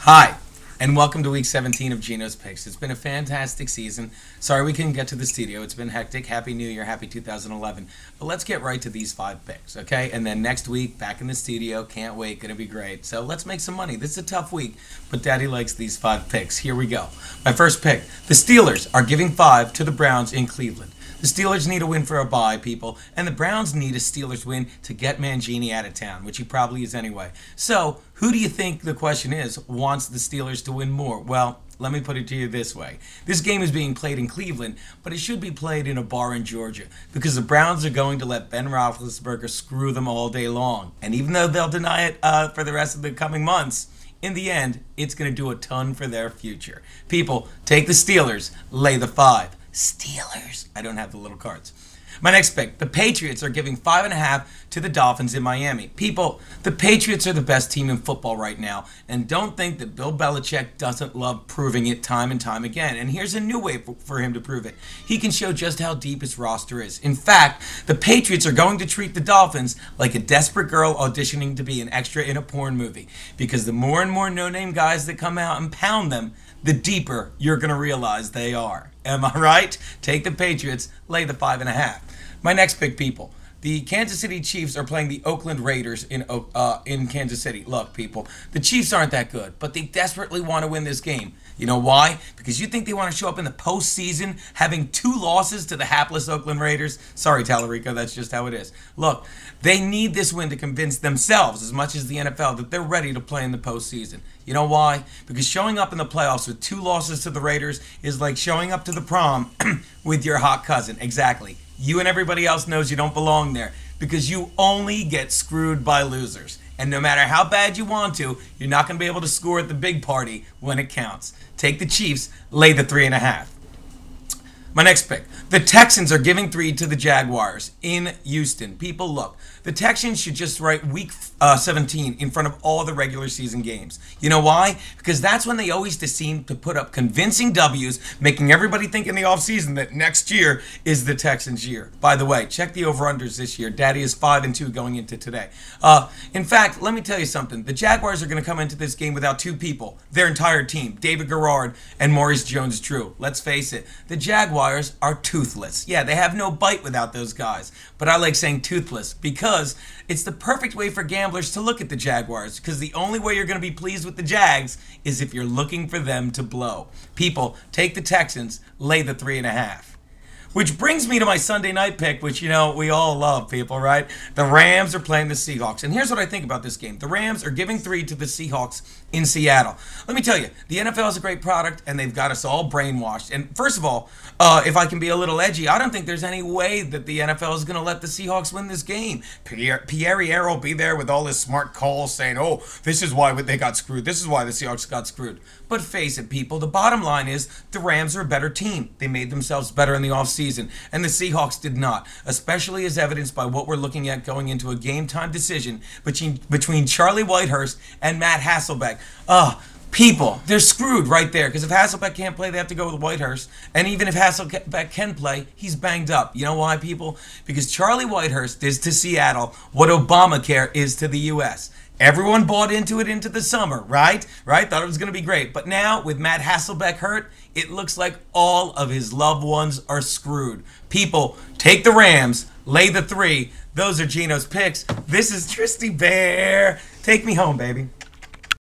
Hi, and welcome to week 17 of Geno's Picks. It's been a fantastic season. Sorry we couldn't get to the studio. It's been hectic. Happy New Year. Happy 2011. But let's get right to these 5 picks, okay? And then next week, back in the studio. Can't wait. Going to be great. So let's make some money. This is a tough week, but Daddy likes these 5 picks. Here we go. My first pick. The Steelers are giving 5 to the Browns in Cleveland. The Steelers need a win for a bye, people, and the Browns need a Steelers win to get Mangini out of town, which he probably is anyway. So, who do you think, the question is, wants the Steelers to win more? Well, let me put it to you this way. This game is being played in Cleveland, but it should be played in a bar in Georgia because the Browns are going to let Ben Roethlisberger screw them all day long. And even though they'll deny it for the rest of the coming months, in the end, it's going to do a ton for their future. People, take the Steelers, lay the 5. Steelers. I don't have the little cards. My next pick. The Patriots are giving 5.5 to the Dolphins in Miami. People, the Patriots are the best team in football right now. And don't think that Bill Belichick doesn't love proving it time and time again. And here's a new way for him to prove it. He can show just how deep his roster is. In fact, the Patriots are going to treat the Dolphins like a desperate girl auditioning to be an extra in a porn movie. Because the more and more no-name guys that come out and pound them, the deeper you're going to realize they are. Am I right? Take the Patriots, lay the 5.5. My next pick, people. The Kansas City Chiefs are playing the Oakland Raiders in Kansas City. Look, people, the Chiefs aren't that good, but they desperately want to win this game. You know why? Because you think they want to show up in the postseason having 2 losses to the hapless Oakland Raiders? Sorry, Tallarico, that's just how it is. Look, they need this win to convince themselves, as much as the NFL, that they're ready to play in the postseason. You know why? Because showing up in the playoffs with 2 losses to the Raiders is like showing up to the prom with your hot cousin. Exactly. You and everybody else knows you don't belong there because you only get screwed by losers. And no matter how bad you want to, you're not going to be able to score at the big party when it counts. Take the Chiefs, lay the 3.5. My next pick. The Texans are giving 3 to the Jaguars in Houston. People, look, the Texans should just write week 17 in front of all the regular season games. You know why? Because that's when they always seem to put up convincing W's, making everybody think in the offseason that next year is the Texans' year. By the way, check the over-unders this year. Daddy is 5-2 going into today. In fact, let me tell you something. The Jaguars are going to come into this game without 2 people, their entire team, David Garrard and Maurice Jones-Drew. Let's face it, the Jaguars are toothless. Yeah, they have no bite without those guys. But I like saying toothless because it's the perfect way for gamblers to look at the Jaguars, because the only way you're going to be pleased with the Jags is if you're looking for them to blow. People, take the Texans, lay the 3.5. Which brings me to my Sunday night pick, which, you know, we all love, people, right? The Rams are playing the Seahawks. And here's what I think about this game. The Rams are giving 3 to the Seahawks in Seattle. Let me tell you, the NFL is a great product, and they've got us all brainwashed. And first of all, if I can be a little edgy, I don't think there's any way that the NFL is going to let the Seahawks win this game. Pierre will be there with all his smart calls saying, oh, this is why they got screwed. This is why the Seahawks got screwed. But face it, people, the bottom line is the Rams are a better team. They made themselves better in the offseason, and the Seahawks did not, especially as evidenced by what we're looking at going into a game-time decision between Charlie Whitehurst and Matt Hasselbeck. People, they're screwed right there, because if Hasselbeck can't play, they have to go with Whitehurst. And even if Hasselbeck can play, he's banged up. You know why, people? Because Charlie Whitehurst is to Seattle what Obamacare is to the U.S. Everyone bought into it into the summer, right? Thought it was going to be great. But now, with Matt Hasselbeck hurt, it looks like all of his loved ones are screwed. People, take the Rams, lay the 3. Those are Geno's picks. This is Tristy Bear. Take me home, baby.